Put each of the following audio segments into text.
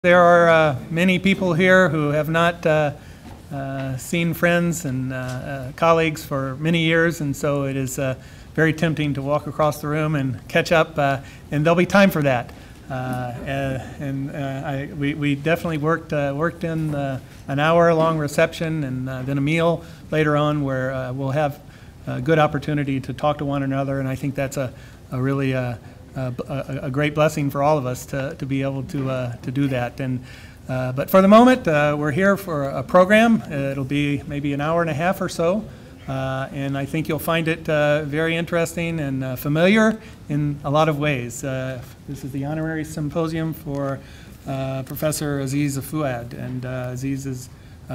There are many people here who have not seen friends and colleagues for many years, and so it is very tempting to walk across the room and catch up, and there'll be time for that. We definitely worked in an hour-long reception and then a meal later on where we'll have a good opportunity to talk to one another, and I think that's a really a great blessing for all of us to be able to do that. And but for the moment, we're here for a program. It'll be maybe an hour and a half or so, and I think you'll find it very interesting and familiar in a lot of ways. This is the Honorary Symposium for Professor Aziz Fouad, and Aziz is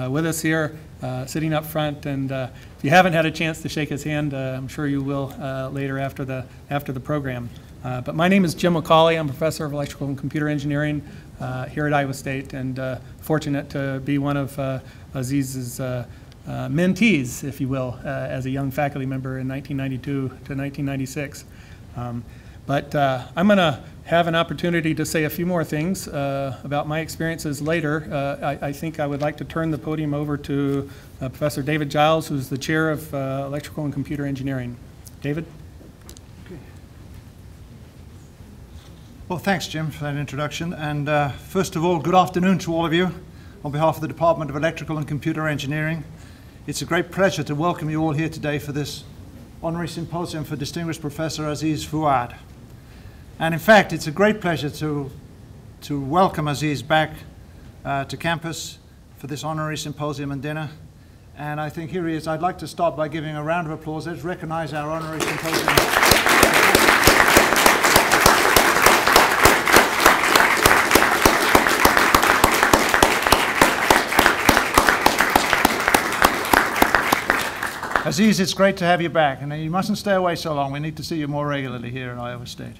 with us here, sitting up front. And if you haven't had a chance to shake his hand, I'm sure you will later after the program. But my name is Jim McCauley. I'm a professor of electrical and computer engineering here at Iowa State, and fortunate to be one of Aziz's mentees, if you will, as a young faculty member in 1992 to 1996. But I'm going to have an opportunity to say a few more things about my experiences later. I think I would like to turn the podium over to Professor David Giles, who's the chair of electrical and computer engineering. David? Well, thanks, Jim, for that introduction. And first of all, good afternoon to all of you on behalf of the Department of Electrical and Computer Engineering. It's a great pleasure to welcome you all here today for this Honorary Symposium for Distinguished Professor Aziz Fouad. And in fact, it's a great pleasure to welcome Aziz back to campus for this Honorary Symposium and dinner. And I think here he is. I'd like to start by giving a round of applause. Let's recognize our Honorary Symposium. Aziz, it's great to have you back, and you mustn't stay away so long. We need to see you more regularly here at Iowa State.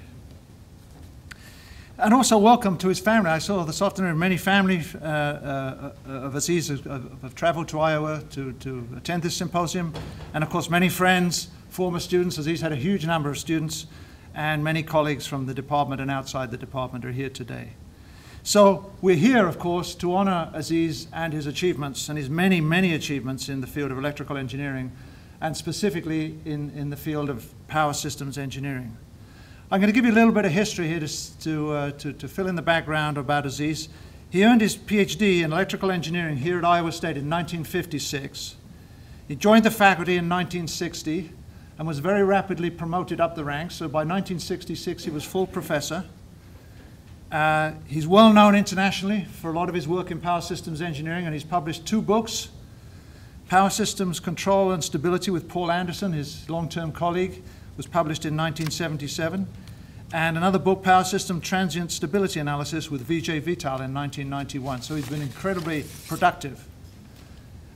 And also welcome to his family. I saw this afternoon many families of Aziz have traveled to Iowa to attend this symposium, and of course many friends, former students. Aziz had a huge number of students, and many colleagues from the department and outside the department are here today. So we're here, of course, to honor Aziz and his achievements, and his many, many achievements in the field of electrical engineering, and specifically in the field of power systems engineering. I'm going to give you a little bit of history here to fill in the background about Aziz. He earned his PhD in electrical engineering here at Iowa State in 1956. He joined the faculty in 1960 and was very rapidly promoted up the ranks. So by 1966, he was full professor. He's well known internationally for a lot of his work in power systems engineering, and he's published 2 books. Power Systems Control and Stability with Paul Anderson, his long-term colleague, was published in 1977. And another book, Power System Transient Stability Analysis with Vijay Vital in 1991. So he's been incredibly productive.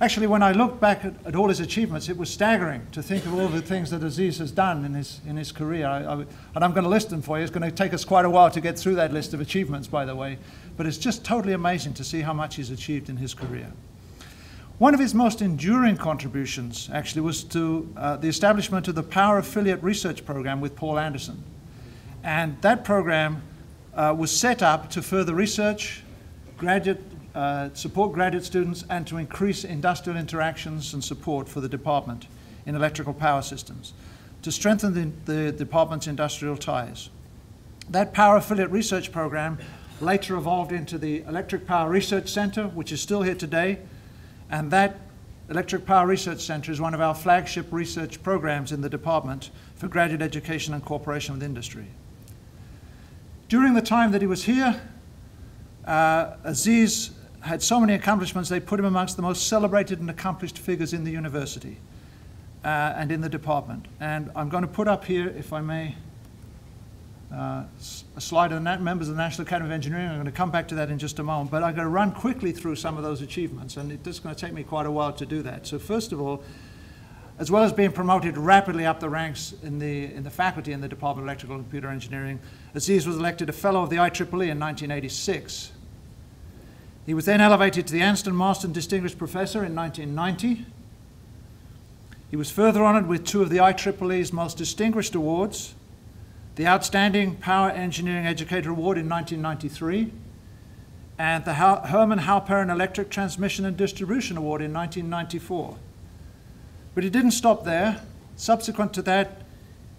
Actually, when I look back at all his achievements, it was staggering to think of all the things that Aziz has done in his career. And I'm going to list them for you. It's going to take us quite a while to get through that list of achievements, by the way. But it's just totally amazing to see how much he's achieved in his career. One of his most enduring contributions, actually, was to the establishment of the Power Affiliate Research Program with Paul Anderson. And that program was set up to further research, support graduate students, and to increase industrial interactions and support for the department in electrical power systems, to strengthen the department's industrial ties. That Power Affiliate Research Program later evolved into the Electric Power Research Center, which is still here today. And that Electric Power Research Center is one of our flagship research programs in the department for graduate education and cooperation with industry. During the time that he was here, Aziz had so many accomplishments, they put him amongst the most celebrated and accomplished figures in the university and in the department. And I'm going to put up here, if I may, a slide of the members of the National Academy of Engineering. I'm going to come back to that in just a moment, but I'm going to run quickly through some of those achievements, and it's going to take me quite a while to do that. So first of all, as well as being promoted rapidly up the ranks in the faculty in the Department of Electrical and Computer Engineering, Aziz was elected a Fellow of the ECpE in 1986. He was then elevated to the Anston Marston Distinguished Professor in 1990. He was further honored with 2 of the IEEE's most distinguished awards, the Outstanding Power Engineering Educator Award in 1993 and the Herman Halperin Electric Transmission and Distribution Award in 1994. But he didn't stop there. Subsequent to that,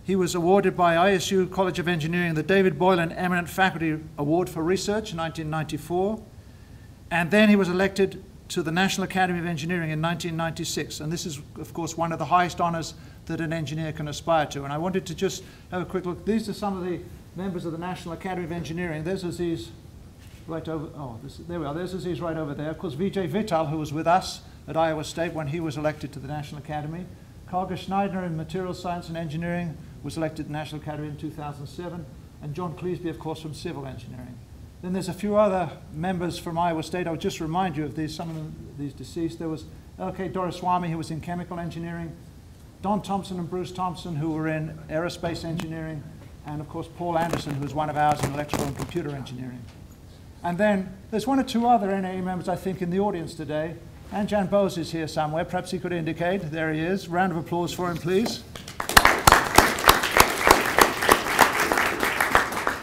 he was awarded by ISU College of Engineering the David Boylan Eminent Faculty Award for Research in 1994. And then he was elected to the National Academy of Engineering in 1996. And this is, of course, one of the highest honors that an engineer can aspire to. And I wanted to just have a quick look. These are some of the members of the National Academy of Engineering. There's Aziz right over, there we are. There's Aziz right over there. Of course, Vijay Vittal, who was with us at Iowa State when he was elected to the National Academy. Karga Schneidner in Materials Science and Engineering was elected to the National Academy in 2007. And John Cleesby, of course, from Civil Engineering. Then there's a few other members from Iowa State. I would just remind you of these, some of them, these deceased. There was L.K. Doraiswamy, who was in Chemical Engineering, Don Thompson and Bruce Thompson, who were in Aerospace Engineering, and of course Paul Anderson, who was one of ours in Electrical and Computer Engineering. And then there's one or two other NAE members, I think, in the audience today. And Jan Bose is here somewhere. Perhaps he could indicate. There he is. Round of applause for him, please.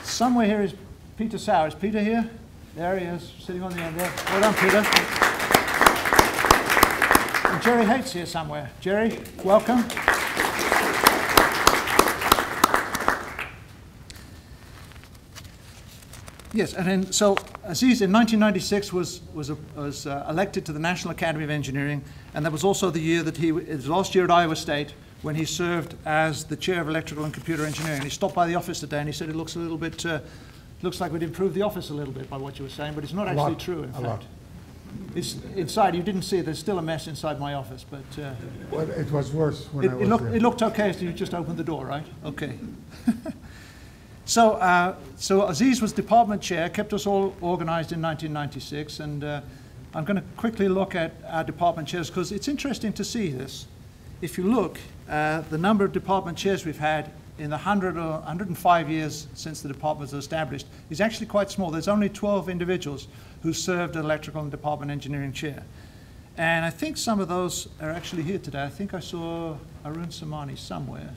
Somewhere here is Peter Sauer. Is Peter here? There he is, sitting on the end there. Well done, Peter. And Jerry Hates here somewhere. Jerry, welcome. Yes, and then, so Aziz in 1996 was elected to the National Academy of Engineering, and that was also the year that his last year at Iowa State when he served as the chair of Electrical and Computer Engineering. He stopped by the office today and he said it looks a little bit, looks like we'd improved the office a little bit by what you were saying, but it's not actually true, in fact. It's inside, you didn't see it, there's still a mess inside my office, but... well, it was worse when I was there. It looked okay as you just opened the door, right? Okay. So Aziz was department chair, kept us all organized in 1996, and I'm going to quickly look at our department chairs because it's interesting to see this. If you look, the number of department chairs we've had in the 105 years since the department was established is actually quite small. There's only 12 individuals who served as electrical and department engineering chair. And I think some of those are actually here today. I think I saw Arun Samani somewhere.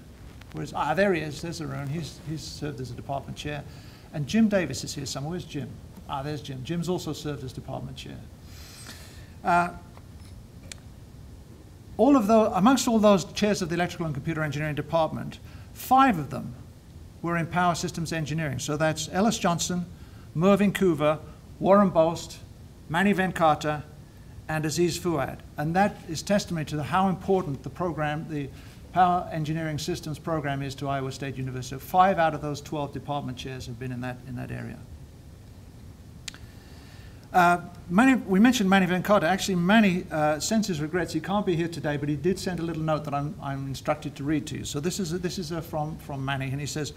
Whereas, there he is, there's Arun. He's served as a department chair. And Jim Davis is here somewhere. Where's Jim? There's Jim. Jim's also served as department chair. Amongst all those chairs of the Electrical and Computer Engineering Department, 5 of them were in Power Systems Engineering. So that's Ellis Johnson, Mervyn Coover, Warren Boast, Mani Venkata, and Aziz Fouad. And that is testimony to how important the program, the Power Engineering Systems program is to Iowa State University. So 5 out of those 12 department chairs have been in that area. We mentioned Mani Venkata. Actually, Mani sends his regrets. He can't be here today, but he did send a little note that I'm instructed to read to you. So this is from Mani, and he says,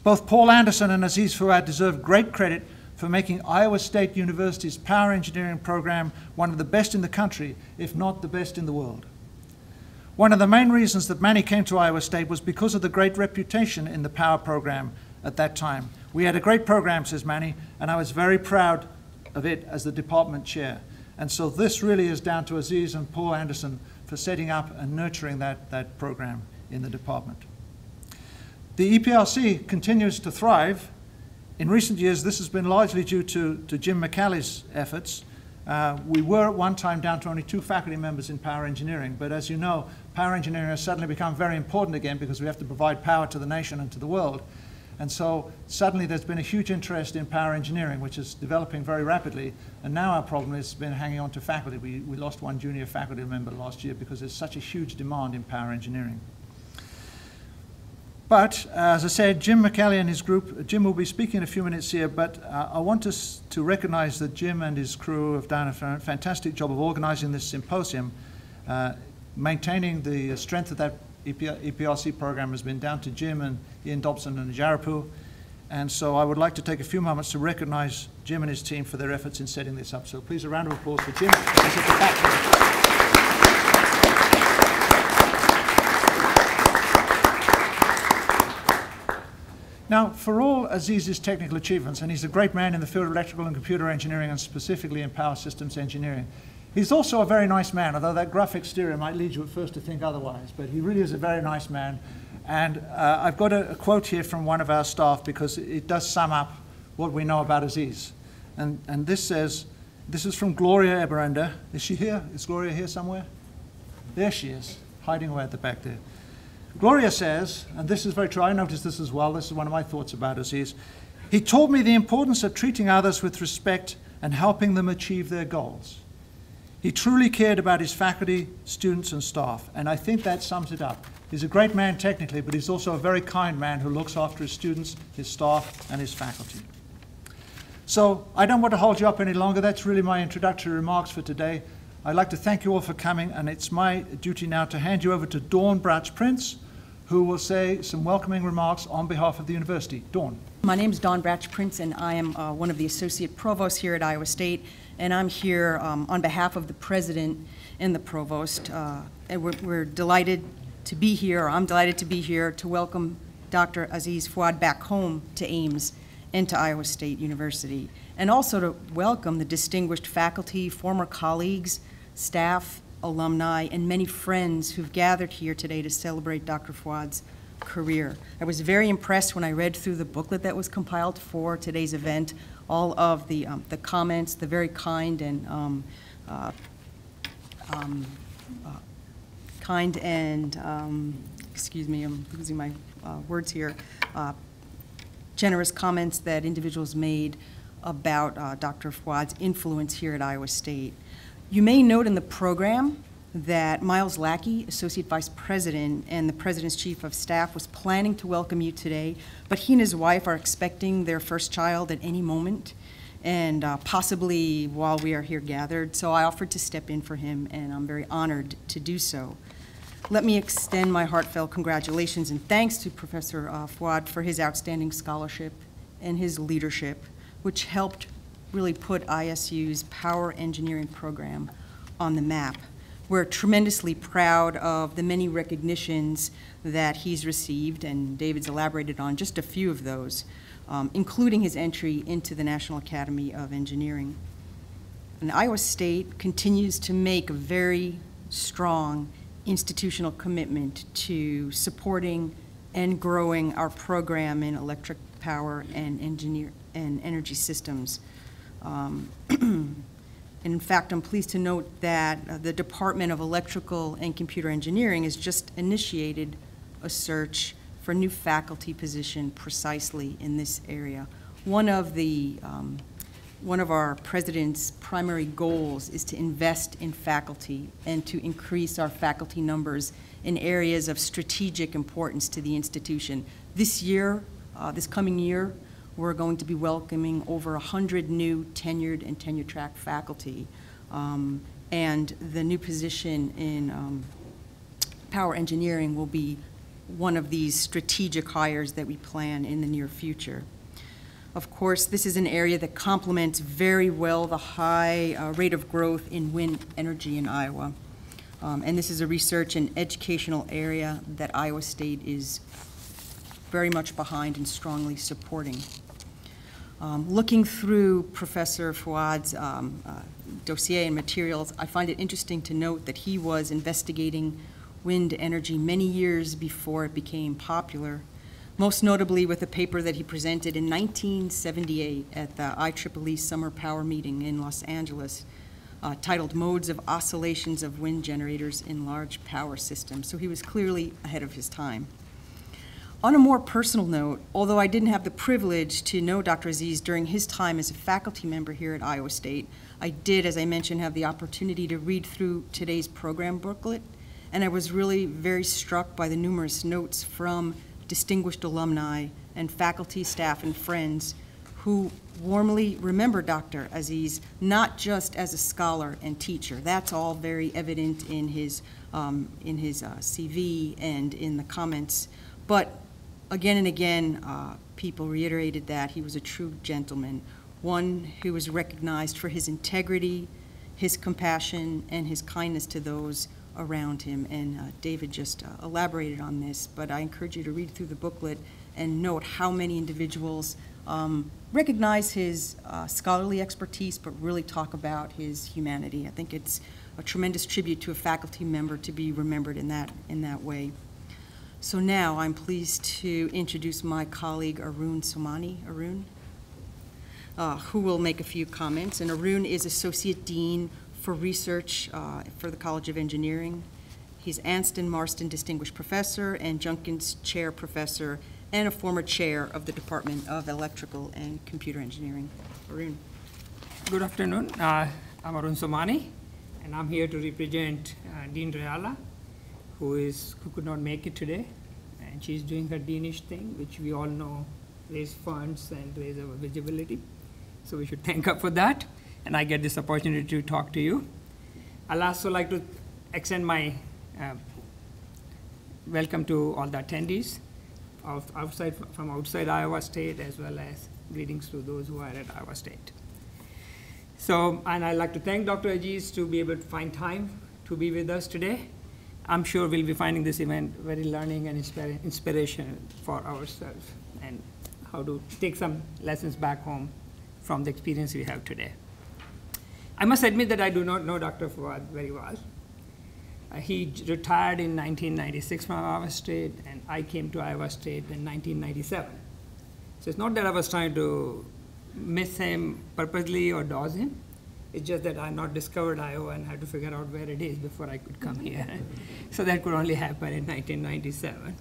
both Paul Anderson and Aziz Fouad deserve great credit for making Iowa State University's power engineering program one of the best in the country, if not the best in the world. One of the main reasons that Mani came to Iowa State was because of the great reputation in the power program at that time. We had a great program, says Mani, and I was very proud of it as the department chair. And so this really is down to Aziz and Paul Anderson for setting up and nurturing that program in the department. The EPRC continues to thrive. In recent years, this has been largely due to Jim McCally's efforts. We were at one time down to only 2 faculty members in power engineering, but as you know, power engineering has suddenly become very important again because we have to provide power to the nation and to the world. And so suddenly there's been a huge interest in power engineering, which is developing very rapidly. And now our problem has been hanging on to faculty. We lost 1 junior faculty member last year because there's such a huge demand in power engineering. But, as I said, Jim McCally and his group, Jim will be speaking in a few minutes here, but I want us to recognize that Jim and his crew have done a fantastic job of organizing this symposium. Maintaining the strength of that EPRC program has been down to Jim and Ian Dobson and Jarapu. And so I would like to take a few moments to recognize Jim and his team for their efforts in setting this up. So please, a round of applause for Jim. Now, for all Aziz's technical achievements, and he's a great man in the field of electrical and computer engineering and specifically in power systems engineering, he's also a very nice man, although that gruff exterior might lead you at first to think otherwise, but he really is a very nice man. And I've got a quote here from one of our staff because it does sum up what we know about Aziz. And this says, this is from Gloria Eberender. Is she here? Is Gloria here somewhere? There she is, hiding away at the back there. Gloria says, and this is very true, I noticed this as well, this is one of my thoughts about Aziz. He taught me the importance of treating others with respect and helping them achieve their goals. He truly cared about his faculty, students, and staff, and I think that sums it up. He's a great man technically, but he's also a very kind man who looks after his students, his staff, and his faculty. So I don't want to hold you up any longer. That's really my introductory remarks for today. I'd like to thank you all for coming, and it's my duty now to hand you over to Dawn Bratch-Prince, who will say some welcoming remarks on behalf of the university. Dawn. My name is Dawn Bratch-Prince, and I am one of the associate provosts here at Iowa State, and I'm here on behalf of the president and the provost. And we're delighted to be here, or I'm delighted to be here to welcome Dr. Aziz Fouad back home to Ames and to Iowa State University, and also to welcome the distinguished faculty, former colleagues, staff, alumni, and many friends who've gathered here today to celebrate Dr. Fouad's career. I was very impressed when I read through the booklet that was compiled for today's event, all of the comments, the very kind and excuse me, I'm losing my words here, generous comments that individuals made about Dr. Fouad's influence here at Iowa State. You may note in the program that Miles Lackey, Associate Vice President and the President's Chief of Staff, was planning to welcome you today, but he and his wife are expecting their first child at any moment, and possibly while we are here gathered, so I offered to step in for him, and I'm very honored to do so. Let me extend my heartfelt congratulations and thanks to Professor Fouad for his outstanding scholarship and his leadership, which helped really put ISU's power engineering program on the map. We're tremendously proud of the many recognitions that he's received, and David's elaborated on just a few of those, including his entry into the National Academy of Engineering. And Iowa State continues to make a very strong institutional commitment to supporting and growing our program in electric power and energy systems. And in fact, I'm pleased to note that the Department of Electrical and Computer Engineering has just initiated a search for a new faculty position precisely in this area. One of our president's primary goals is to invest in faculty and to increase our faculty numbers in areas of strategic importance to the institution. This year, this coming year, we're going to be welcoming over 100 new tenured and tenure-track faculty. And the new position in power engineering will be one of these strategic hires that we plan in the near future. Of course, this is an area that complements very well the high rate of growth in wind energy in Iowa. And this is a research and educational area that Iowa State is very much behind and strongly supporting. Looking through Professor Fouad's dossier and materials, I find it interesting to note that he was investigating wind energy many years before it became popular, most notably with a paper that he presented in 1978 at the ECpE Summer Power Meeting in Los Angeles, titled Modes of Oscillations of Wind Generators in Large Power Systems. So he was clearly ahead of his time. On a more personal note, although I didn't have the privilege to know Dr. Aziz during his time as a faculty member here at Iowa State, I did, as I mentioned, have the opportunity to read through today's program booklet, and I was really very struck by the numerous notes from distinguished alumni and faculty, staff, and friends who warmly remember Dr. Aziz, not just as a scholar and teacher. That's all very evident in his CV and in the comments, but again and again, people reiterated that he was a true gentleman, one who was recognized for his integrity, his compassion, and his kindness to those around him. And David just elaborated on this, but I encourage you to read through the booklet and note how many individuals recognize his scholarly expertise, but really talk about his humanity. I think it's a tremendous tribute to a faculty member to be remembered in that way. So now I'm pleased to introduce my colleague Arun Somani. Arun. who will make a few comments. And Arun is Associate Dean for Research for the College of Engineering. He's Anston Marston Distinguished Professor and Junkins Chair Professor and a former chair of the Department of Electrical and Computer Engineering. Arun. Good afternoon. I'm Arun Somani, and I'm here to represent Dean Reala, who could not make it today. And she's doing her deanish thing, which we all know raise funds and raise our visibility. So we should thank her for that. And I get this opportunity to talk to you. I'll also like to extend my welcome to all the attendees from outside Iowa State, as well as greetings to those who are at Iowa State. So, and I'd like to thank Dr. Aziz to be able to find time to be with us today. I'm sure we'll be finding this event very learning and inspiration for ourselves, and how to take some lessons back home from the experience we have today. I must admit that I do not know Dr. Fouad very well. He retired in 1996 from Iowa State, and I came to Iowa State in 1997. So it's not that I was trying to miss him purposely or dodge him. It's just that I not discovered Iowa and had to figure out where it is before I could come here. So that could only happen in 1997.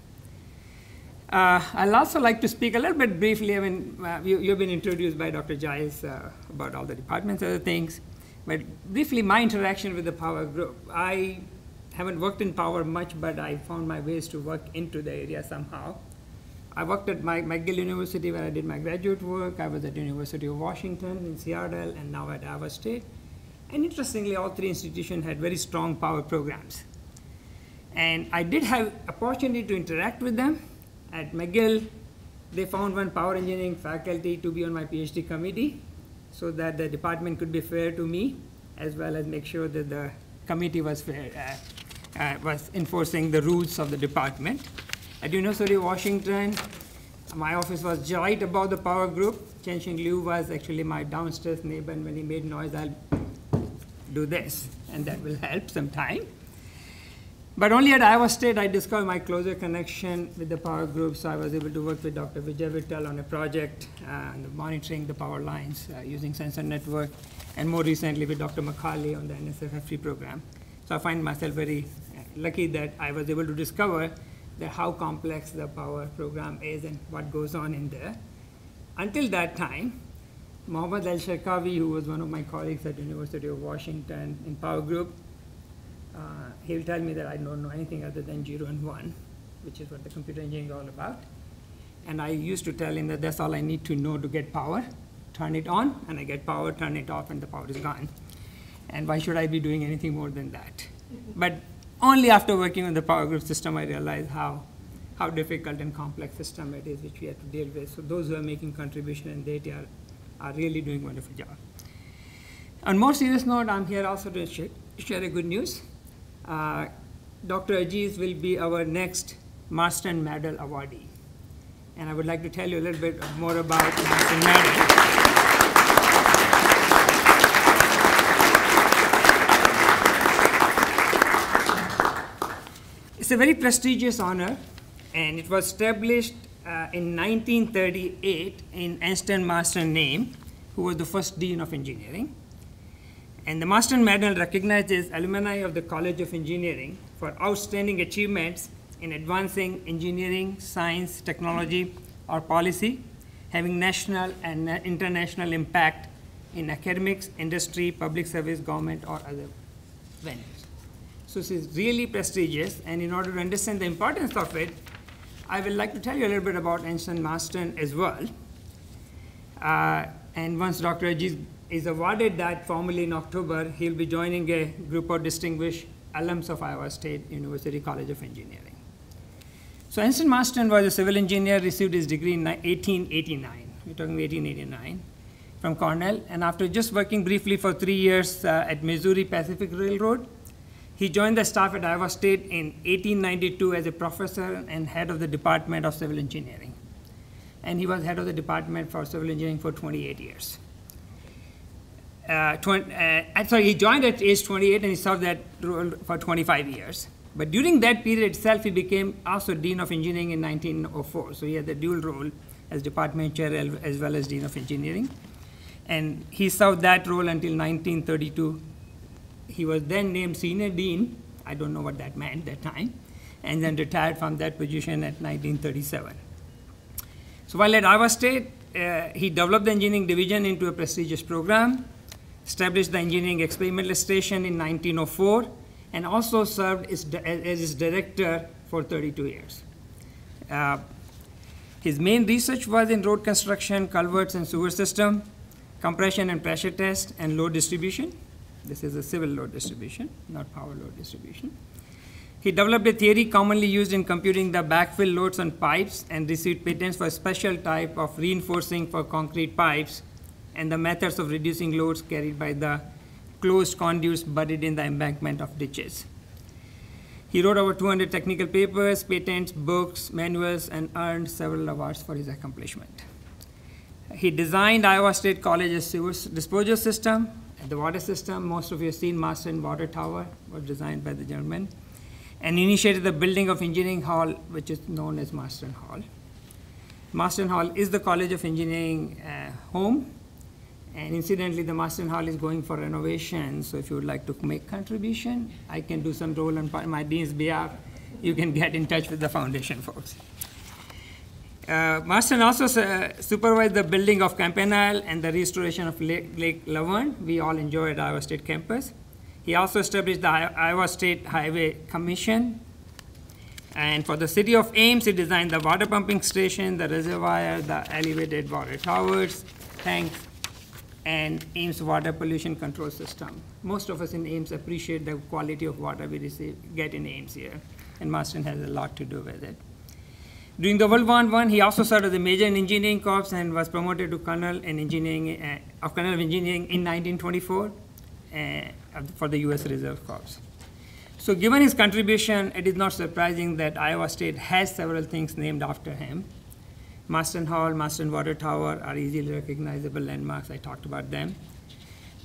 I'll also like to speak a little bit briefly. I mean, you've been introduced by Dr. Jais about all the departments and other things. But briefly, my interaction with the power group. I haven't worked in power much, but I found my ways to work into the area somehow. I worked at McGill University, where I did my graduate work. I was at the University of Washington in Seattle, and now at Iowa State. And interestingly, all three institutions had very strong power programs. And I did have opportunity to interact with them. At McGill, they found one power engineering faculty to be on my PhD committee, so that the department could be fair to me, as well as make sure that the committee was fair, was enforcing the rules of the department. At University of Washington, my office was right above the power group. Chen-Xing Liu was actually my downstairs neighbor, and when he made noise, I'll do this, and that will help sometime. But only at Iowa State, I discovered my closer connection with the power group, so I was able to work with Dr. Vijay Vittal on a project monitoring the power lines using sensor network, and more recently with Dr. McCauley on the NSFF program. So I find myself very lucky that I was able to discover that how complex the power program is and what goes on in there. Until that time, Mohammad Al-Sharkawi, who was one of my colleagues at University of Washington in power group, he'll tell me that I don't know anything other than 0 and 1, which is what the computer engineering is all about. And I used to tell him that that's all I need to know to get power. Turn it on, and I get power, turn it off, and the power is gone. And why should I be doing anything more than that? But only after working on the power group system, I realized how difficult and complex system it is, which we have to deal with. So those who are making contribution in data are really doing a wonderful job. On more serious note, I'm here also to share a good news. Dr. Aziz will be our next Marston Medal awardee. And I would like to tell you a little bit more about Marston Medal. It's a very prestigious honor, and it was established in 1938 in Anston Marston name, who was the first Dean of Engineering. And the Marston Medal recognizes alumni of the College of Engineering for outstanding achievements in advancing engineering, science, technology, or policy, having national and international impact in academics, industry, public service, government, or other venues. So this is really prestigious, and in order to understand the importance of it, I would like to tell you a little bit about Anston Marston as well. And once Dr. Aziz is awarded that formally in October, he'll be joining a group of distinguished alums of Iowa State University College of Engineering. So Anston Marston was a civil engineer, received his degree in 1889. We're talking 1889 from Cornell. And after just working briefly for 3 years at Missouri Pacific Railroad, he joined the staff at Iowa State in 1892 as a professor and head of the Department of Civil Engineering. And he was head of the Department for Civil Engineering for 28 years. He joined at age 28, and he served that role for 25 years. But during that period itself, he became also Dean of Engineering in 1904. So he had the dual role as department chair as well as Dean of Engineering. And he served that role until 1932. He was then named Senior Dean. I don't know what that meant at that time. And then retired from that position at 1937. So while at Iowa State, he developed the engineering division into a prestigious program, established the engineering experimental station in 1904, and also served as its director for 32 years. His main research was in road construction, culverts and sewer system, compression and pressure test, and load distribution. This is a civil load distribution, not power load distribution. He developed a theory commonly used in computing the backfill loads on pipes and received patents for a special type of reinforcing for concrete pipes and the methods of reducing loads carried by the closed conduits buried in the embankment of ditches. He wrote over 200 technical papers, patents, books, manuals, and earned several awards for his accomplishment. He designed Iowa State College's sewer disposal system, the water system. Most of you have seen Marston Water Tower, was designed by the gentleman, and initiated the building of Engineering Hall, which is known as Marston Hall. Marston Hall is the College of Engineering home, and incidentally, the Marston Hall is going for renovation, so if you would like to make contribution, I can do some role on my dean's behalf. You can get in touch with the foundation folks. Marston also supervised the building of Campanile and the restoration of Lake Laverne. We all enjoy at Iowa State campus. He also established the Iowa State Highway Commission. And for the city of Ames, he designed the water pumping station, the reservoir, the elevated water towers, tanks, and Ames water pollution control system. Most of us in Ames appreciate the quality of water we get in Ames here, and Marston has a lot to do with it. During the World War I, he also served as a major in engineering corps and was promoted to Colonel in Engineering, Colonel of Engineering in 1924 for the U.S. Reserve Corps. So given his contribution, it is not surprising that Iowa State has several things named after him. Marston Hall, Marston Water Tower are easily recognizable landmarks. I talked about them.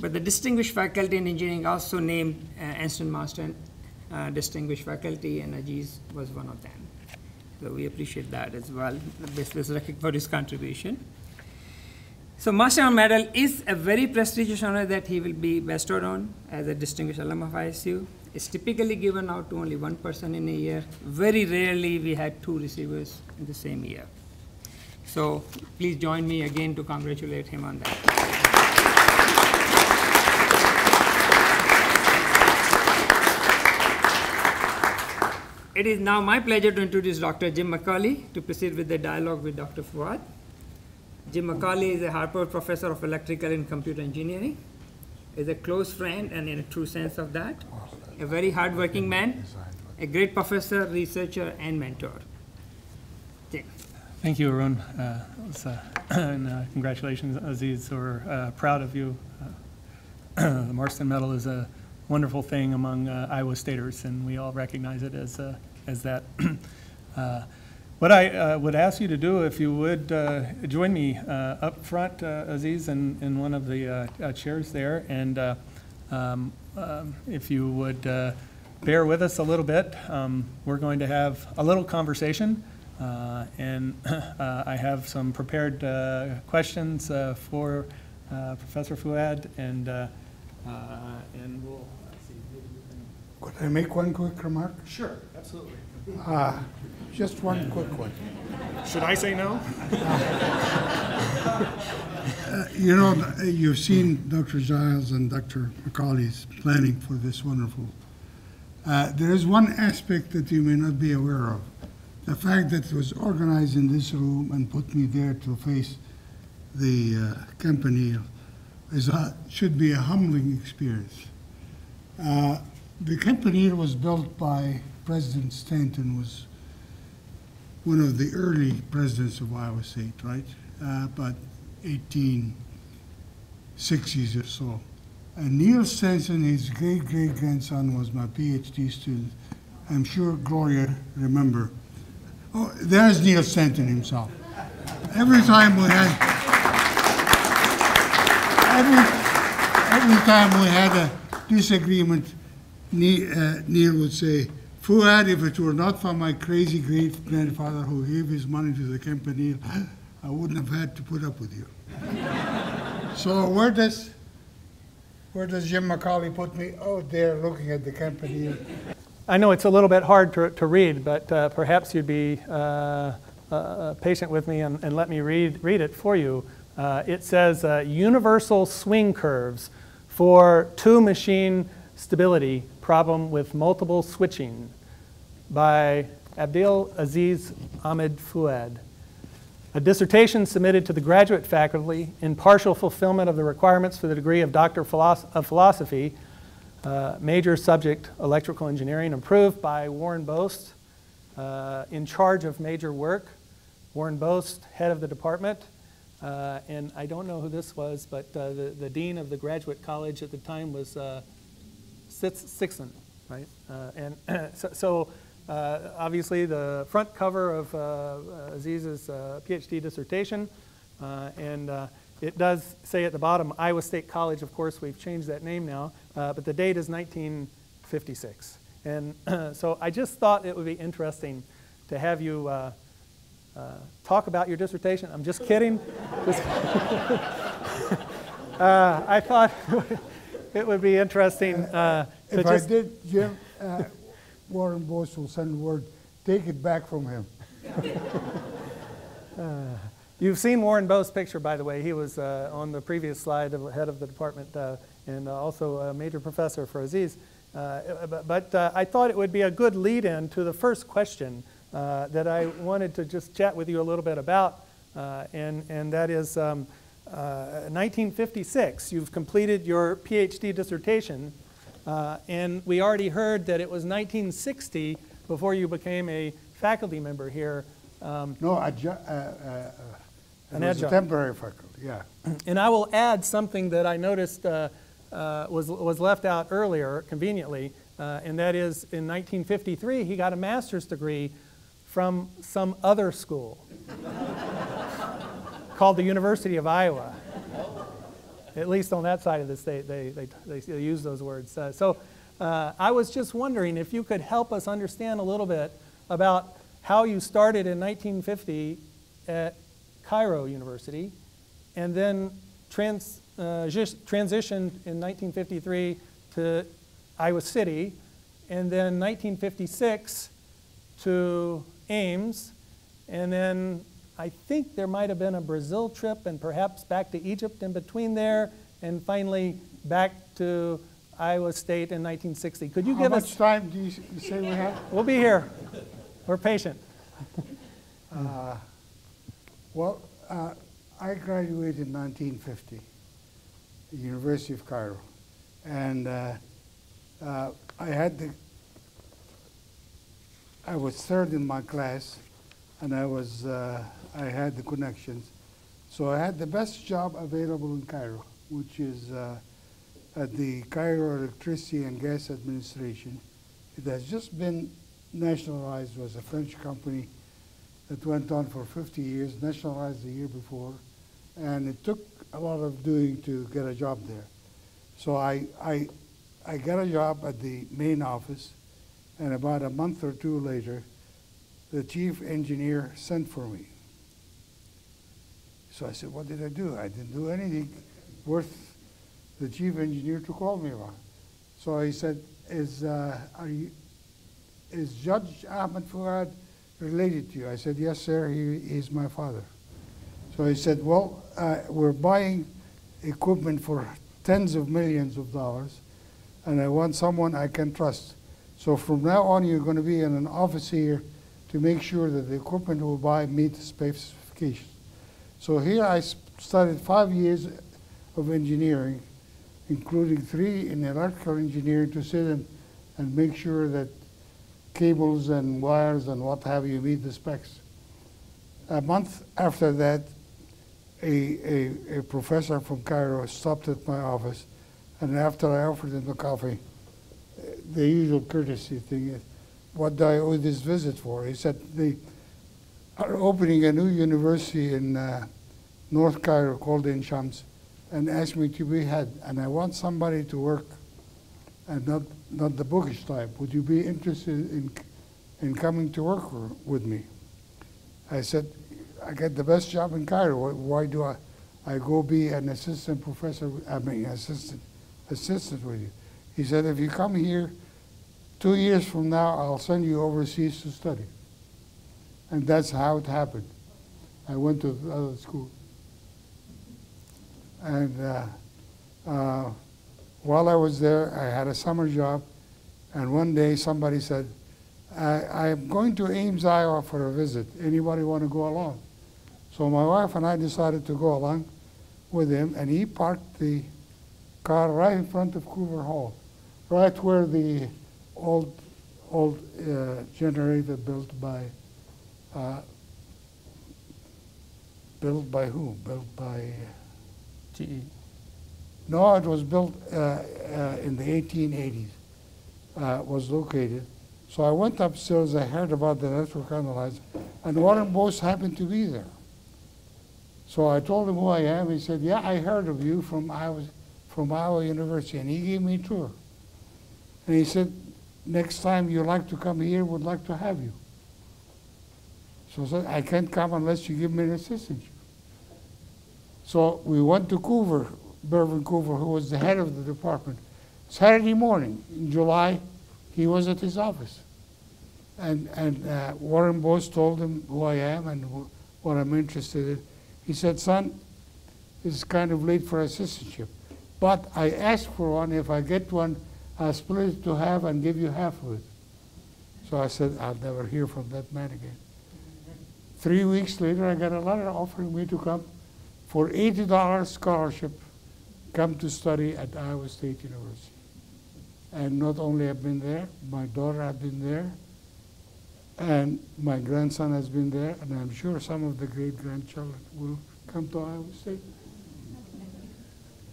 But the distinguished faculty in engineering also named Anston Marston distinguished faculty, and Aziz was one of them. So we appreciate that as well, for his contribution. So Marston Medal is a very prestigious honor that he will be bestowed on as a distinguished alum of ISU. It's typically given out to only one person in a year. Very rarely we had two receivers in the same year. So please join me again to congratulate him on that. It is now my pleasure to introduce Dr. Jim McCauley to proceed with the dialogue with Dr. Fouad. Jim McCauley is a Harvard professor of electrical and computer engineering. Is a close friend, and in a true sense of that, a very hardworking man, a great professor, researcher, and mentor. Jim. Thank you, Arun. And congratulations, Aziz. We're proud of you. The Marston Medal is a wonderful thing among Iowa Staters, and we all recognize it as that. What I would ask you to do, if you would join me up front, Aziz, in one of the chairs there, and if you would bear with us a little bit, we're going to have a little conversation. And I have some prepared questions for Professor Fouad, and we'll see. Could I make one quick remark? Sure, absolutely. Just one quick one. Should I say no? You know, you've seen Dr. Giles and Dr. McCauley's planning for this wonderful. There is one aspect that you may not be aware of. The fact that it was organized in this room and put me there to face the Campanile should be a humbling experience. The Campanile was built by President Stanton, was one of the early presidents of Iowa State, right? About 1860s or so. And Neil Stanton, his great-great-grandson, was my PhD student. I'm sure Gloria remember. Oh, there's Neil Stanton himself. Every time we had a disagreement, Neil would say, Fouad, if it were not for my crazy great-grandfather who gave his money to the Campanile, I wouldn't have had to put up with you. So where does Jim McCauley put me? Oh, there, looking at the Campanile. I know it's a little bit hard to read, but perhaps you'd be patient with me and let me read it for you. It says universal swing curves for two-machine stability problem with multiple switching by Abdel Aziz Ahmed Fouad. A dissertation submitted to the graduate faculty in partial fulfillment of the requirements for the degree of Doctor of Philosophy, major subject electrical engineering, approved by Warren Boast, in charge of major work. Warren Boast, head of the department, and I don't know who this was, but the dean of the graduate college at the time was Sixon, right? Obviously the front cover of Aziz's PhD dissertation, and it does say at the bottom, Iowa State College. Of course, we've changed that name now, but the date is 1956. And so I just thought it would be interesting to have you talk about your dissertation. I'm just kidding. I thought it would be interesting if I did, Jim, Warren Boast will send word, take it back from him. You've seen Warren Boast's picture, by the way. He was on the previous slide, head of the department, and also a major professor for Aziz. But I thought it would be a good lead-in to the first question that I wanted to just chat with you a little bit about, and that is 1956. You've completed your PhD dissertation, and we already heard that it was 1960 before you became a faculty member here. No, it was a temporary faculty, yeah. And I will add something that I noticed was left out earlier, conveniently, and that is in 1953 he got a master's degree from some other school called the University of Iowa. At least on that side of the state, they use those words. I was just wondering if you could help us understand a little bit about how you started in 1950 at Cairo University, and then transitioned in 1953 to Iowa City, and then 1956 to Ames, and then I think there might have been a Brazil trip and perhaps back to Egypt in between there, and finally back to Iowa State in 1960. Could you give us... How much time do you say we have? We'll be here. We're patient. I graduated in 1950, the University of Cairo, and I was third in my class, and I had the connections, so I had the best job available in Cairo, which is at the Cairo Electricity and Gas Administration. It has just been nationalized. It was a French company that went on for 50 years, nationalized the year before, and it took a lot of doing to get a job there. So I got a job at the main office, and about a month or two later, the chief engineer sent for me. So I said, what did I do? I didn't do anything worth the chief engineer to call me about. So he said, is Judge Ahmed Fouad related to you? I said, yes, sir, he's my father. So he said, well, we're buying equipment for tens of millions of dollars, and I want someone I can trust. So from now on, you're going to be in an office here to make sure that the equipment we'll buy meets the specifications. So here I studied 5 years of engineering, including 3 in electrical engineering, to sit and make sure that cables and wires and what have you meet the specs. A month after that, a professor from Cairo stopped at my office, and after I offered him a coffee, the usual courtesy thing is, what do I owe this visit for? He said, they are opening a new university in North Cairo called Ain Shams, and asked me to be head, and I want somebody to work, and not the bookish type. Would you be interested in coming to work with me? I said, I get the best job in Cairo. Why do I go be an assistant professor, assistant with you. He said, if you come here 2 years from now, I'll send you overseas to study. And that's how it happened. I went to the other school. And while I was there, I had a summer job. And one day somebody said, I'm going to Ames, Iowa for a visit. Anybody want to go along? So my wife and I decided to go along with him, and he parked the car right in front of Coover Hall, right where the old generator built by whom? Built by GE. No, it was built in the 1880s. Was located. So I went upstairs. I heard about the network analyzer, and Warren Bose happened to be there. So I told him who I am. He said, "Yeah, I heard of you from Iowa University," and he gave me a tour. And he said, "Next time you like to come here, would like to have you." So I said, "I can't come unless you give me an assistantship." So we went to Coover, Mervyn Coover, who was the head of the department. Saturday morning in July, he was at his office. And Warren Bose told him who I am and what I'm interested in. He said, "Son, it's kind of late for assistantship, but I asked for one. If I get one, I'll split it to half and give you half of it." So I said, "I'll never hear from that man again." 3 weeks later, I got a letter offering me to come for $80 scholarship, come to study at Iowa State University. And not only have been there, my daughter has been there, and my grandson has been there, and I'm sure some of the great-grandchildren will come to Iowa State.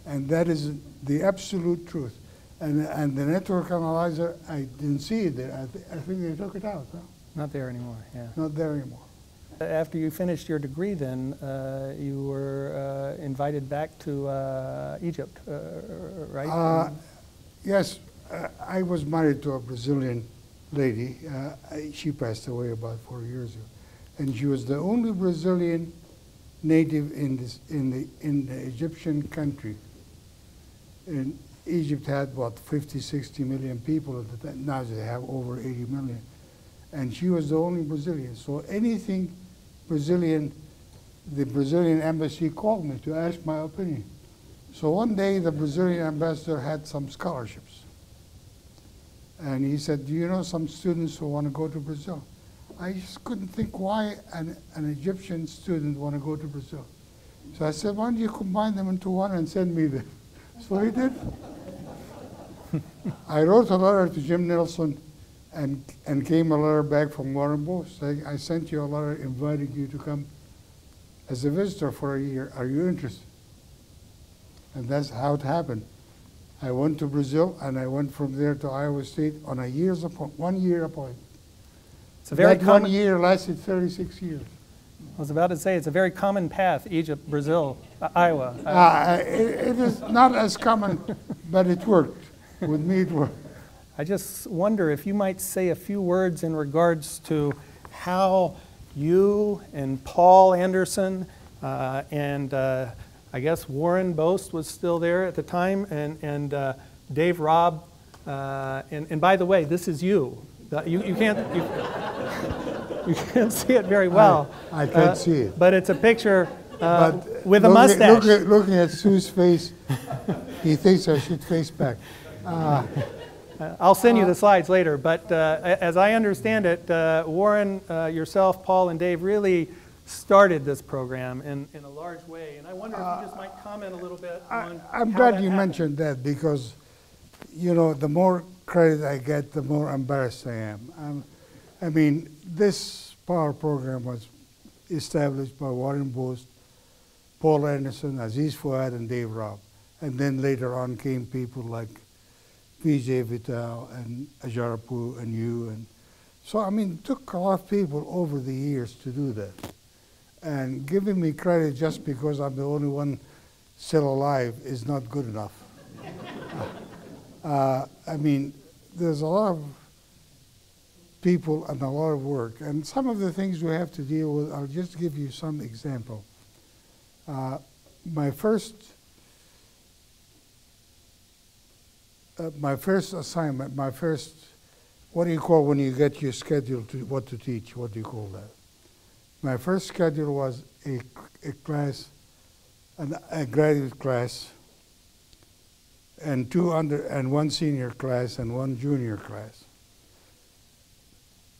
And that is the absolute truth. And the network analyzer, I didn't see it there. I think they took it out, huh? Not there anymore, yeah. Not there anymore. After you finished your degree then, you were invited back to Egypt, right? Yes, I was married to a Brazilian lady. She passed away about 4 years ago. And she was the only Brazilian native in the Egyptian country. And Egypt had, what, 50, 60 million people at the time. Now they have over 80 million. And she was the only Brazilian. So anything Brazilian, the Brazilian embassy called me to ask my opinion. So one day the Brazilian ambassador had some scholarships. And he said, "Do you know some students who want to go to Brazil?" I just couldn't think why an Egyptian student want to go to Brazil. So I said, "Why don't you combine them into one and send me them?" So he did. I wrote a letter to Jim Nelson and came a letter back from Warren Bose saying, "I sent you a letter inviting you to come as a visitor for a year. Are you interested?" And that's how it happened. I went to Brazil, and I went from there to Iowa State on a 1 year appointment. It's a very that common, 1 year lasted 36 years. I was about to say, it's a very common path, Egypt, Brazil, Iowa. It is not as common, but it worked. With me, it worked. I just wonder if you might say a few words in regards to how you and Paul Anderson and I guess Warren Bose was still there at the time, and Dave Robb, and by the way, this is you. You can't see it very well. I can't see it. But it's a picture But with a mustache. Looking at Sue's face, he thinks I should face back. I'll send you the slides later, but as I understand it, Warren, yourself, Paul, and Dave really started this program in a large way, and I wonder if you just might comment a little bit on I'm how glad that you happened. mentioned that, because, you know, the more credit I get, the more embarrassed I am. I mean, this power program was established by Warren Bose, Paul Anderson, Aziz Fouad, and Dave Robb. And then later on came people like Vijay Vital and Ajarapu and you. And so, I mean, it took a lot of people over the years to do that. And giving me credit just because I'm the only one still alive is not good enough. I mean, there's a lot of people and a lot of work. And some of the things we have to deal with, I'll just give you some example. my first assignment, what do you call when you get your schedule to what to teach? What do you call that? My first schedule was a class, a graduate class, and one senior class and one junior class.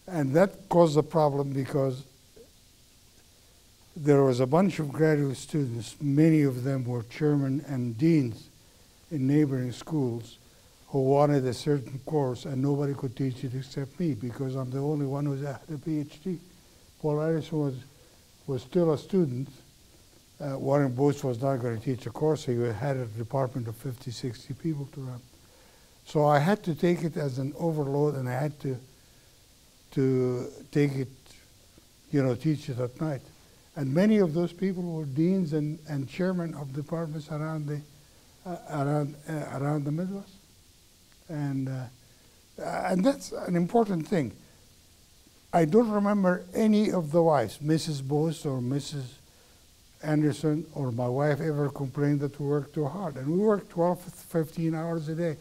And that caused a problem because there was a bunch of graduate students, many of them were chairmen and deans in neighboring schools, who wanted a certain course, and nobody could teach it except me because I'm the only one who had a PhD. Paul Anderson was still a student. Warren Booth was not going to teach a course. He had a department of 50, 60 people to run. So I had to take it as an overload, and I had to take it, teach it at night. And many of those people were deans and chairmen of departments around the Midwest. And that's an important thing. I don't remember any of the wives, Mrs. Bose or Mrs. Anderson or my wife, ever complained that we worked too hard. And we worked 12, 15 hours a day.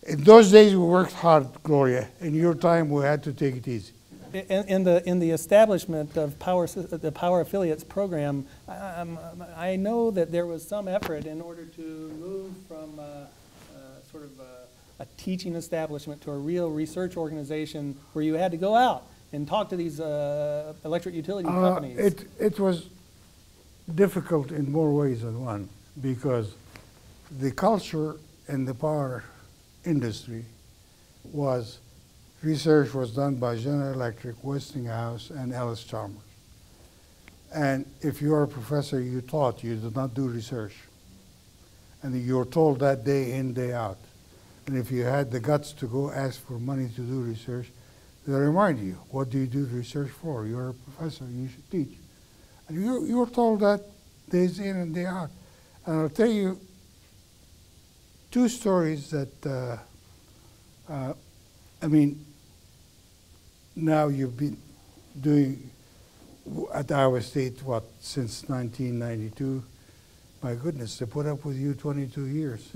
In those days, we worked hard, Gloria. In your time, we had to take it easy. In the establishment of the Power Affiliates program, I know that there was some effort in order to move from sort of a teaching establishment to a real research organization where you had to go out and talk to these electric utility companies. It was difficult in more ways than one because the culture in the power industry was research was done by General Electric, Westinghouse, and Ellis Chalmers. And if you are a professor, you taught, you did not do research. And you were told that day in, day out. And if you had the guts to go ask for money to do research, they remind you, what do you do research for? You're a professor, you should teach. And you were told that days in and day out. And I'll tell you two stories that, now you've been doing at Iowa State, since 1992? My goodness, they put up with you 22 years.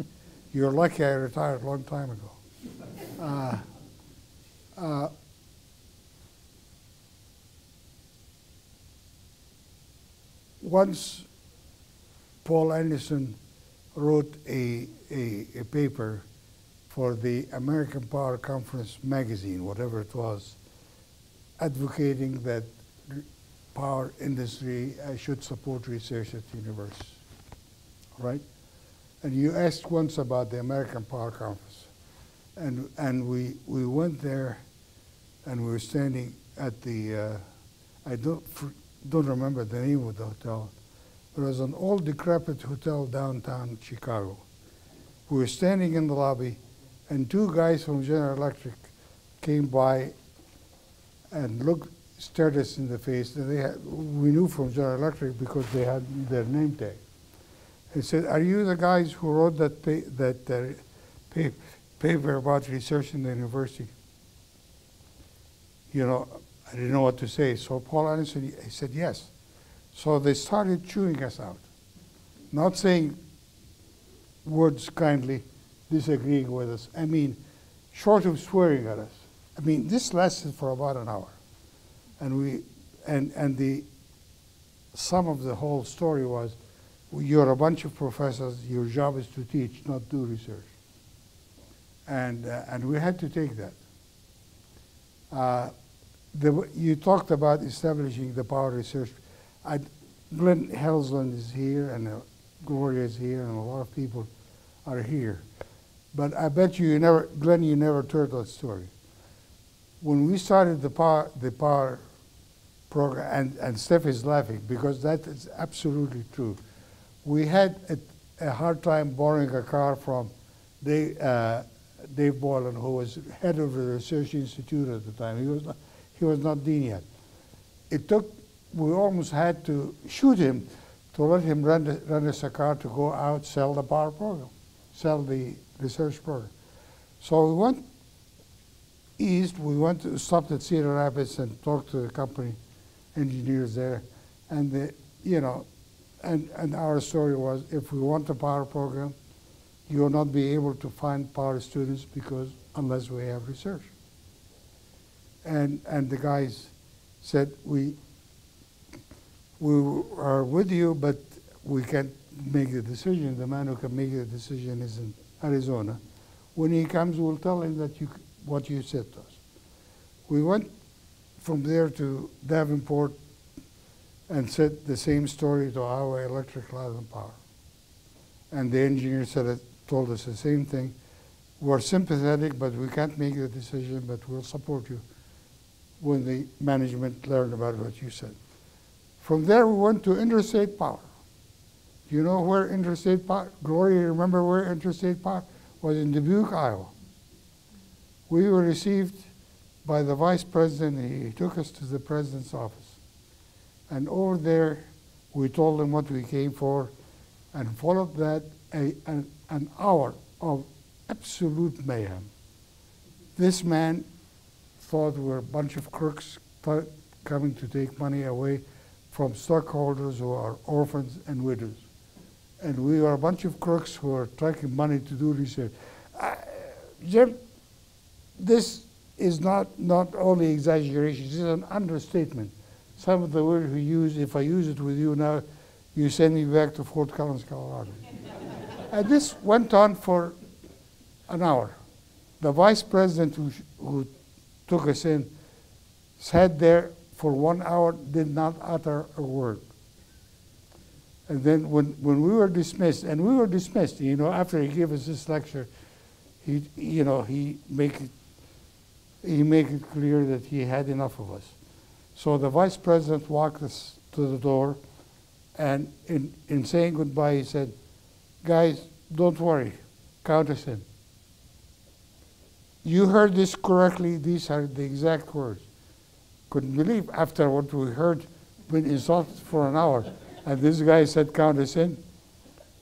You're lucky I retired a long time ago. Once Paul Anderson wrote a paper for the American Power Conference magazine, whatever it was, advocating that power industry should support research at the university, right? And you asked once about the American Power Conference. And we went there, and we were standing at the, I don't remember the name of the hotel. It was an old decrepit hotel downtown Chicago. We were standing in the lobby, and two guys from General Electric came by and stared us in the face. And we knew from General Electric because they had their name tag. He said, "Are you the guys who wrote that paper about research in the university?" I didn't know what to say. So Paul Anderson, he said, "Yes." So they started chewing us out, not saying words kindly, disagreeing with us. Short of swearing at us. This lasted for about an hour. And the sum of the whole story was, you're a bunch of professors, your job is to teach, not do research. And we had to take that. You talked about establishing the power research. Glenn Helsland is here, and Gloria is here, and a lot of people are here. But I bet you Glenn, you never heard that story. When we started the power program, and Steph is laughing because that is absolutely true. We had a hard time borrowing a car from Dave Boylan, who was head of the Research Institute at the time. He was not dean yet. We almost had to shoot him to let him run us a car to go out, sell the power program, sell the research program. So we went east. We stopped at Cedar Rapids and talked to the company engineers there. And and our story was, if we want a power program, you will not be able to find power students unless we have research. And the guys said, we are with you, but we can't make the decision. The man who can make the decision is in Arizona. When he comes, we'll tell him that what you said to us. We went from there to Davenport and said the same story to Iowa Electric Light and Power. And the engineer told us the same thing. We're sympathetic, but we can't make the decision, but we'll support you when the management learned about what you said. From there, we went to Interstate Power. Do you know where Interstate Power, Gloria, remember where Interstate Power was? In Dubuque, Iowa. We were received by the vice president, and he took us to the president's office. And over there, we told him what we came for, and followed that an hour of absolute mayhem. This man thought we were a bunch of crooks coming to take money away from stockholders who are orphans and widows. And we were a bunch of crooks who are taking money to do research. Jim, this is not only exaggeration, this is an understatement. Some of the words we use, if I use it with you now, you send me back to Fort Collins, Colorado. And this went on for an hour. The vice president who took us in sat there for 1 hour, did not utter a word. And then when we were dismissed, and we were dismissed, after he gave us this lecture, he make it clear that he had enough of us. So the vice president walked us to the door, and in saying goodbye, he said, "Guys, don't worry, count us in." You heard this correctly. These are the exact words. Couldn't believe after what we heard, been insulted for an hour, and this guy said, "Count us in."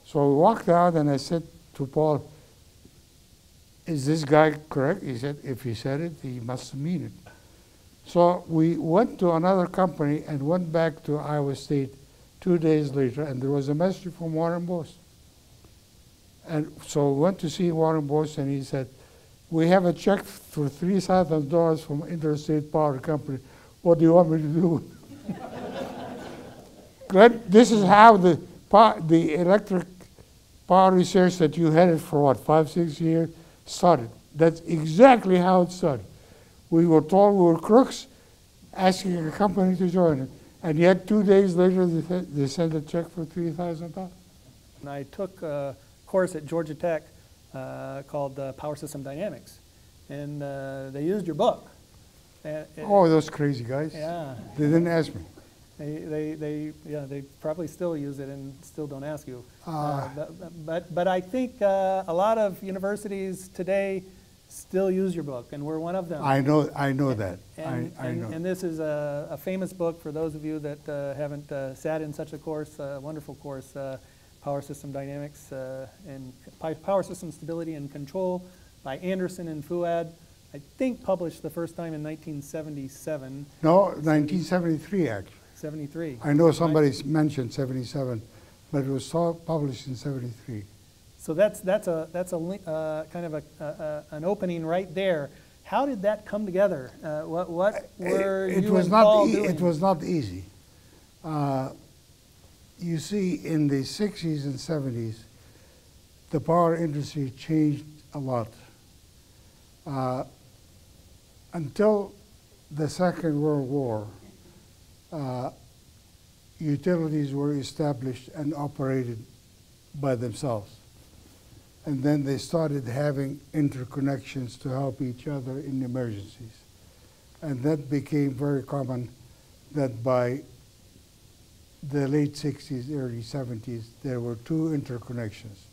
So we walked out, and I said to Paul, "Is this guy correct?" He said, "If he said it, he must mean it." So we went to another company and went back to Iowa State 2 days later, and there was a message from Warren Bose. And so we went to see Warren Bose, and he said, "We have a check for $3,000 from Interstate Power Company. What do you want me to do?" This is how the electric power research that you headed for, what, 5-6 years, started. That's exactly how it started. We were told we were crooks, asking a company to join it. And yet 2 days later, they sent a check for $3,000. And I took a course at Georgia Tech called Power System Dynamics. And they used your book. Oh, those crazy guys. Yeah. They didn't ask me. They probably still use it and still don't ask you. But I think a lot of universities today still use your book, and we're one of them. I know that. I know. And this is a famous book for those of you that haven't sat in such a course, a wonderful course, Power System Dynamics and Power System Stability and Control by Anderson and Fouad. I think published the first time in 1977. No, 1973 actually. 73. I know somebody mentioned 77, but it was published in 73. So that's a kind of an opening right there. How did that come together? What were you and Paul doing? It was not easy. You see, in the 60s and 70s, the power industry changed a lot. Until the Second World War, utilities were established and operated by themselves. And then they started having interconnections to help each other in emergencies. And that became very common, that by the late 60s, early 70s, there were 2 interconnections.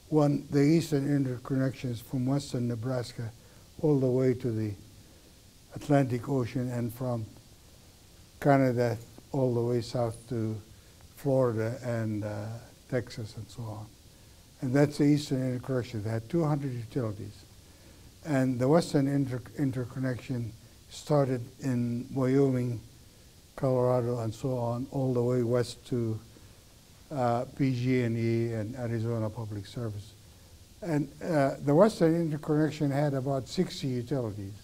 One, the eastern interconnections from western Nebraska all the way to the Atlantic Ocean, and from Canada all the way south to Florida and Texas and so on. And that's the eastern interconnection. They had 200 utilities. And the western interconnection started in Wyoming, Colorado, and so on, all the way west to PG&E and Arizona Public Service. And the Western Interconnection had about 60 utilities.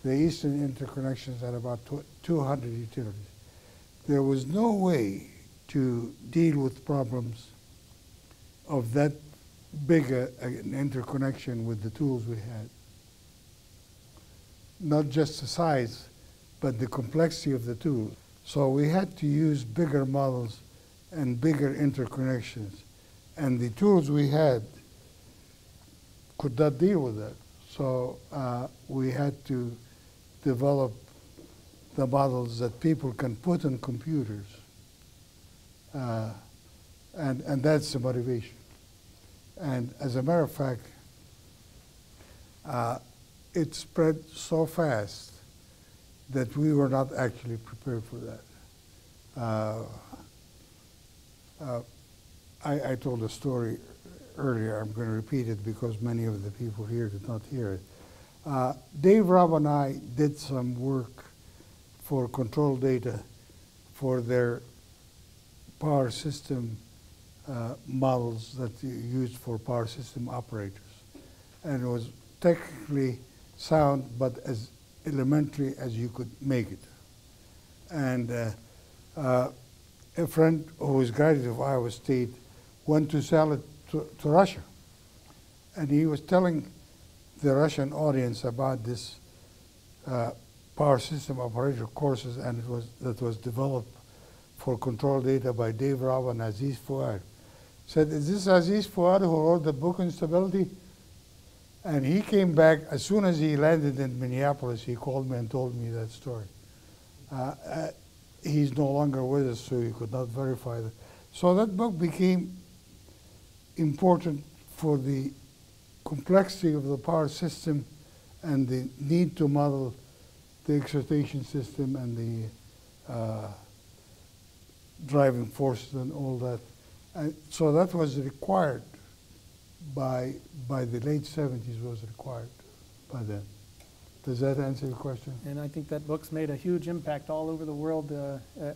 The Eastern Interconnections had about 200 utilities. There was no way to deal with problems of that big an interconnection with the tools we had. Not just the size, but the complexity of the tools. So we had to use bigger models and bigger interconnections. And the tools we had could not deal with that. So we had to develop the models that people can put in computers. And that's the motivation. And as a matter of fact, it spread so fast that we were not actually prepared for that. I told a story earlier. I'm going to repeat it because many of the people here did not hear it. Dave, Rob, and I did some work for control data for their power system models that you used for power system operators. And it was technically sound, but as elementary as you could make it. And a friend who was graduate of Iowa State went to sell it to Russia. And he was telling the Russian audience about this power system operator courses, and that was developed for control data by Dave Rao and Aziz Fouad. Said, is this Aziz Fouad who wrote the book on stability? And he came back, as soon as he landed in Minneapolis, he called me and told me that story. He's no longer with us, so he could not verify that. So that book became important for the complexity of the power system and the need to model the excitation system and the driving forces and all that. And so that was required by the late 70s, was required by then. Does that answer your question? And I think that book's made a huge impact all over the world,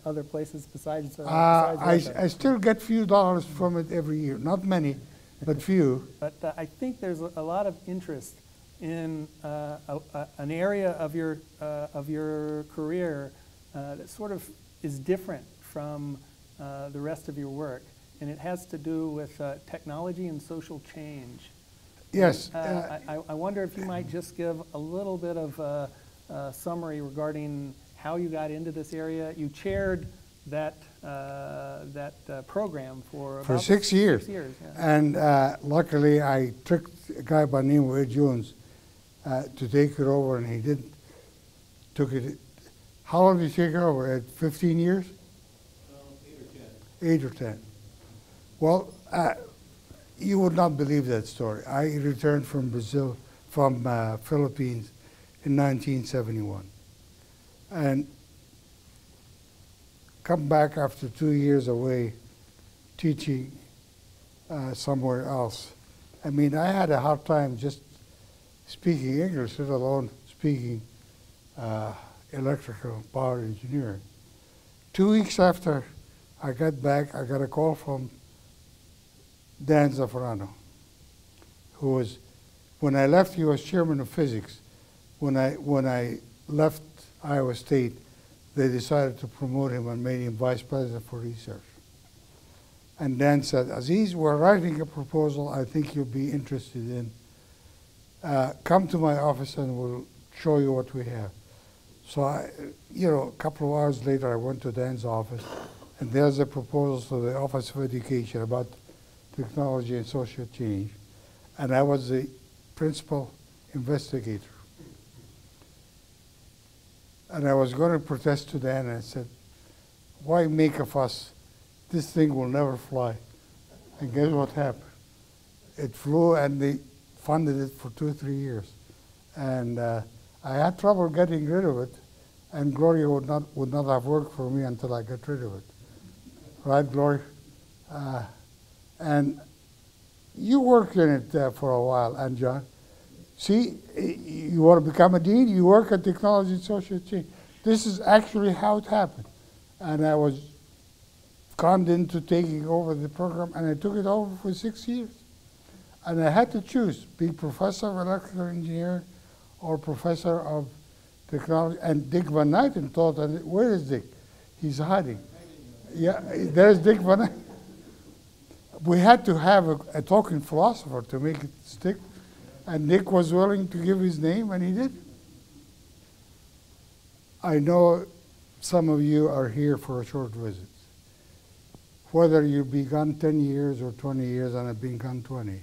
other places besides Russia. I still get few dollars from it every year. Not many, but few. But I think there's a lot of interest in an area of your career that sort of is different from the rest of your work, and it has to do with technology and social change. Yes. I wonder if you might just give a little bit of a summary regarding how you got into this area. You chaired that program for about 6 years. 6 years, yeah. And luckily, I tricked a guy by the name of Ed Jones to take it over, and he took it. How long did you take it over? At 15 years? 8 or 10. Well, you would not believe that story. I returned from Brazil, from Philippines in 1971. And come back after 2 years away teaching somewhere else. I mean, I had a hard time just speaking English, let alone speaking electrical power engineering. 2 weeks after I got back, I got a call from Dan Zaffarano, who was, when I left, he was chairman of physics. When I left Iowa State, they decided to promote him and made him vice president for research. And Dan said, Aziz, we're writing a proposal I think you'll be interested in. Come to my office and we'll show you what we have. So a couple of hours later, I went to Dan's office, and there's a proposal to the Office of Education about technology and social change. And I was the principal investigator. And I was going to protest to Dan, and I said, why make a fuss? This thing will never fly. And guess what happened? It flew, and they funded it for 2 or 3 years. And I had trouble getting rid of it, and Gloria would not have worked for me until I got rid of it. Right, Gloria? And you worked in it for a while, and John. See, you want to become a dean, you work at technology and social change. This is actually how it happened. And I was conned into taking over the program, and I took it over for 6 years. And I had to choose, be professor of electrical engineering or professor of technology. And Dick Van Nyten thought, where is Dick? He's hiding. Yeah, there's Dick Van Nyten. We had to have a talking philosopher to make it stick. And Dick was willing to give his name, and he did. I know some of you are here for a short visit. Whether you be gone 10 years or 20 years, and I've been gone 20,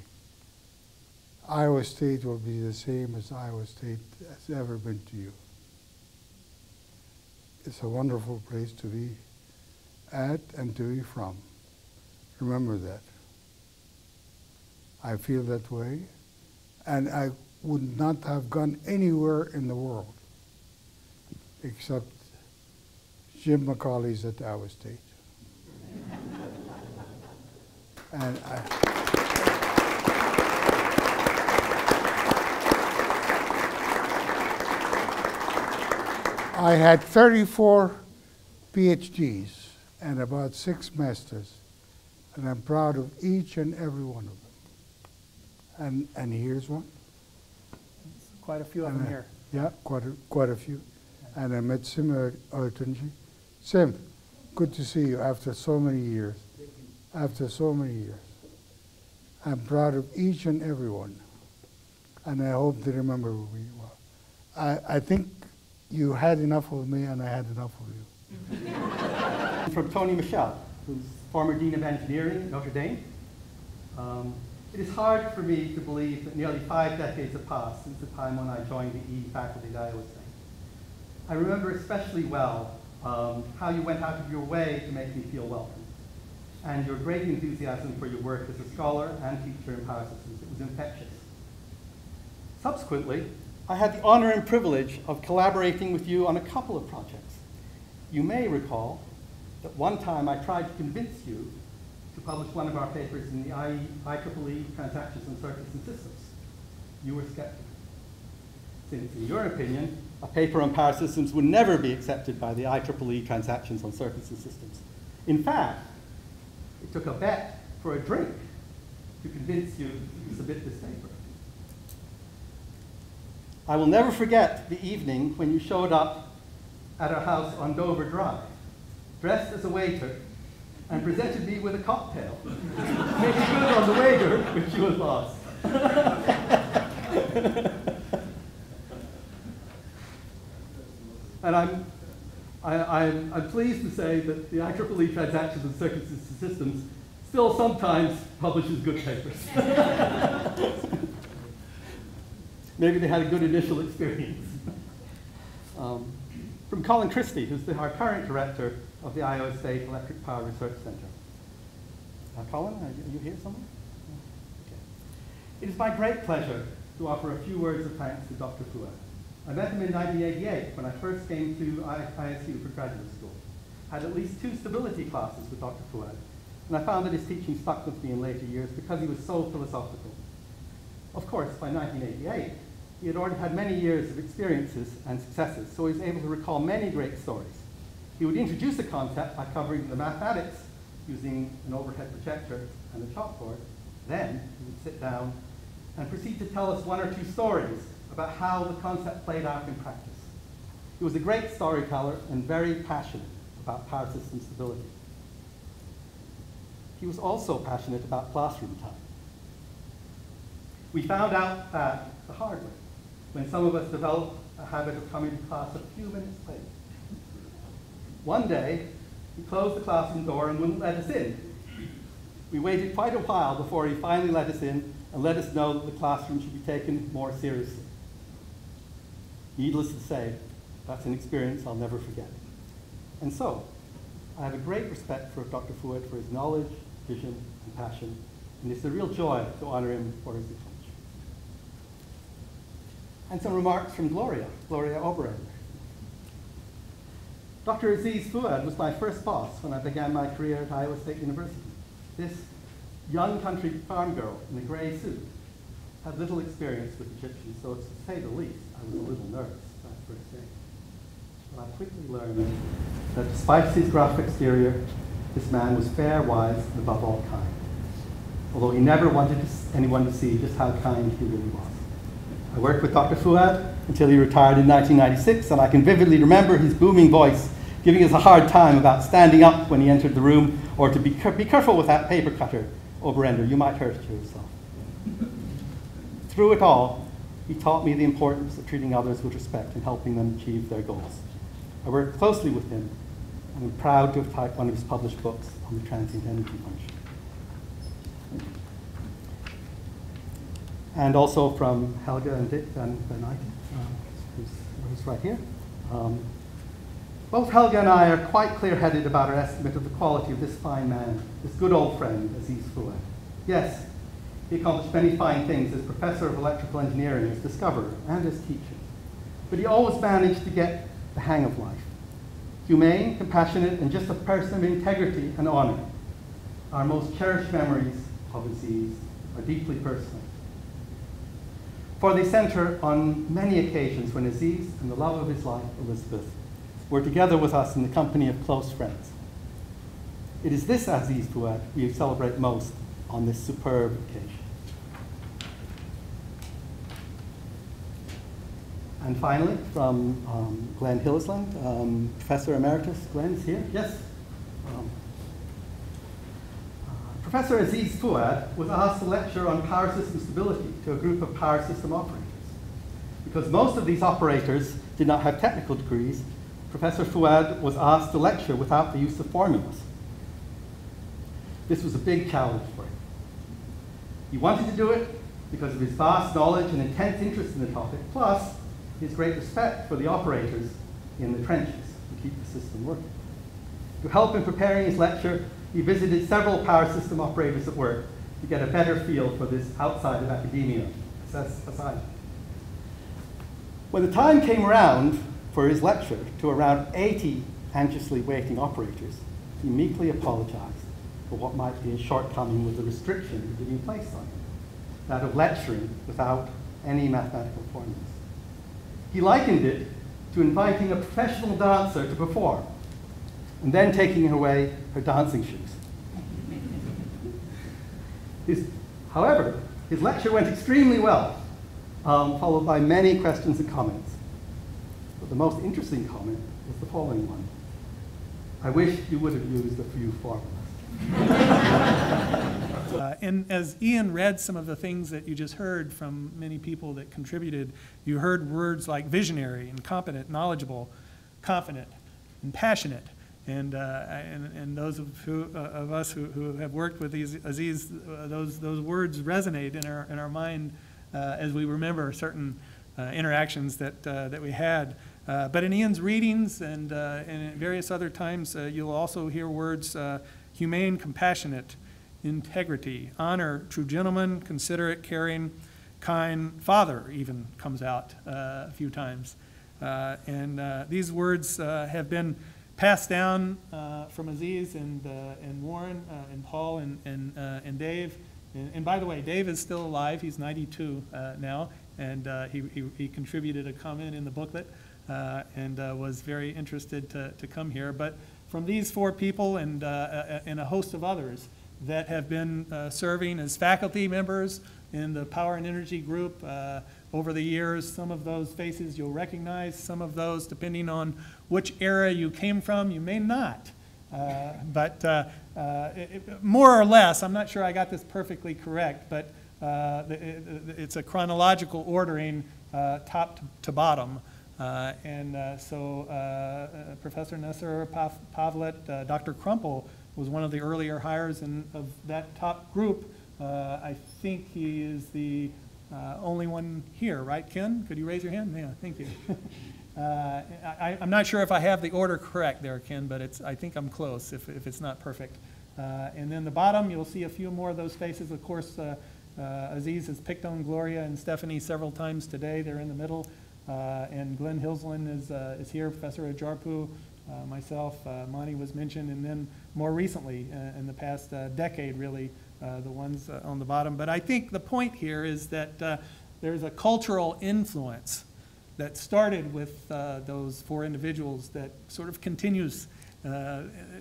Iowa State will be the same as Iowa State has ever been to you. It's a wonderful place to be at and to be from. Remember that. I feel that way, and I would not have gone anywhere in the world except Jim McCauley's at Iowa State. And I had 34 PhDs and about 6 masters, and I'm proud of each and every one of them. And here's one. Quite a few of them here. Yeah, quite a few. And I met Sim Oetunji. Sim, good to see you after so many years. After so many years. I'm proud of each and every one. And I hope they remember me well. I think you had enough of me, and I had enough of you. From Tony Michel, who's former Dean of Engineering at Notre Dame. It is hard for me to believe that nearly 5 decades have passed since the time when I joined the E faculty at Iowa State. I remember especially well how you went out of your way to make me feel welcome, and your great enthusiasm for your work as a scholar and teacher in power systems. It was infectious. Subsequently, I had the honor and privilege of collaborating with you on a couple of projects. You may recall that one time I tried to convince you to publish one of our papers in the IEEE Transactions and Circuits and Systems. You were skeptical, since in your opinion, a paper on power systems would never be accepted by the IEEE Transactions on Circuits and Systems. In fact, it took a bet for a drink to convince you to submit this paper. I will never forget the evening when you showed up at our house on Dover Drive, dressed as a waiter, and presented me with a cocktail, making good on the wager, which you had lost. And I'm pleased to say that the IEEE Transactions and Circuits and Systems still sometimes publishes good papers. Maybe they had a good initial experience. From Colin Christie, who's our current director of the Iowa State Electric Power Research Center. Colin, are you here somewhere? Okay. It is my great pleasure to offer a few words of thanks to Dr. Fouad. I met him in 1988 when I first came to ISU for graduate school. I had at least 2 stability classes with Dr. Fouad, and I found that his teaching stuck with me in later years because he was so philosophical. Of course, by 1988, he had already had many years of experiences and successes, so he was able to recall many great stories. He would introduce a concept by covering the mathematics using an overhead projector and a chalkboard. Then he would sit down and proceed to tell us 1 or 2 stories about how the concept played out in practice. He was a great storyteller and very passionate about power system stability. He was also passionate about classroom time. We found out that the hard way, when some of us developed a habit of coming to class a few minutes late. One day, he closed the classroom door and wouldn't let us in. We waited quite a while before he finally let us in and let us know that the classroom should be taken more seriously. Needless to say, that's an experience I'll never forget. And so, I have a great respect for Dr. Fouad for his knowledge, vision, and passion, and it's a real joy to honor him for his accomplishments. And some remarks from Gloria Oberender. Dr. Aziz Fouad was my first boss when I began my career at Iowa State University. This young country farm girl in a gray suit had little experience with Egyptians, so to say the least, I was a little nervous that first day. But I quickly learned that despite his gruff exterior, this man was fair, wise, and above all kind, although he never wanted anyone to see just how kind he really was. I worked with Dr. Fouad until he retired in 1996, and I can vividly remember his booming voice giving us a hard time about standing up when he entered the room, or to be careful with that paper cutter, Oberender, you might hurt yourself. Through it all, he taught me the importance of treating others with respect and helping them achieve their goals. I worked closely with him, and I'm proud to have typed one of his published books on the transient energy function. And also from Helga and Dick Van Eyck, who's right here. Both Helga and I are quite clear-headed about our estimate of the quality of this fine man, this good old friend, Aziz Fouad. Yes, he accomplished many fine things as professor of electrical engineering, as discoverer, and as teacher. But he always managed to get the hang of life. Humane, compassionate, and just a person of integrity and honor. Our most cherished memories of Aziz are deeply personal. For they center on many occasions when Aziz and the love of his life, Elizabeth, were together with us in the company of close friends. It is this Aziz Fouad we celebrate most on this superb occasion. And finally, from Glenn Hillesland, Professor Emeritus. Glenn's here, yes? Professor Aziz Fouad was asked to lecture on power system stability to a group of power system operators. Because most of these operators did not have technical degrees, Professor Fouad was asked to lecture without the use of formulas. This was a big challenge for him. He wanted to do it because of his vast knowledge and intense interest in the topic, plus his great respect for the operators in the trenches to keep the system working. To help in preparing his lecture, he visited several power system operators at work to get a better feel for this outside of academia assignment. When the time came around for his lecture to around 80 anxiously waiting operators, he meekly apologized for what might be a shortcoming with the restriction being placed on him, that of lecturing without any mathematical formulas. He likened it to inviting a professional dancer to perform and then taking away her dancing shoes. However, his lecture went extremely well, followed by many questions and comments. But the most interesting comment was the following one. I wish you would have used a few formulas. And as Ian read some of the things that you just heard from many people that contributed, you heard words like visionary and competent, knowledgeable, confident, and passionate. And those of us who have worked with Aziz, those words resonate in our mind as we remember certain interactions that we had. But in Ian's readings and at various other times, you'll also hear words humane, compassionate, integrity, honor, true gentleman, considerate, caring, kind, father even comes out a few times. And these words have been passed down from Aziz and Warren and Paul and Dave. And by the way, Dave is still alive. He's 92 now, and he contributed a comment in the booklet and was very interested to come here. But from these four people and a host of others that have been serving as faculty members in the Power and Energy group over the years, some of those faces you'll recognize, some of those, depending on which era you came from, you may not. But more or less, I'm not sure I got this perfectly correct, but it's a chronological ordering top to bottom. So Professor Nasser Pavlet, Dr. Crumple was one of the earlier hires of that top group. I think he is the only one here, right, Ken? Could you raise your hand? Yeah, thank you. I'm not sure if I have the order correct there, Ken, but I think I'm close if it's not perfect. And then the bottom, you'll see a few more of those faces. Of course, Aziz has picked on Gloria and Stephanie several times today. They're in the middle. And Glenn Hillesland is here, Professor Ajarpu, myself, Monty was mentioned, and then more recently, in the past decade, really, the ones on the bottom. But I think the point here is that there's a cultural influence that started with those four individuals that sort of continues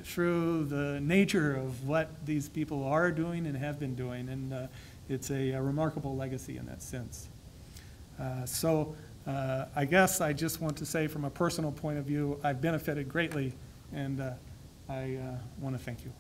through the nature of what these people are doing and have been doing, and it's a remarkable legacy in that sense. I guess I just want to say from a personal point of view, I've benefited greatly, and I want to thank you.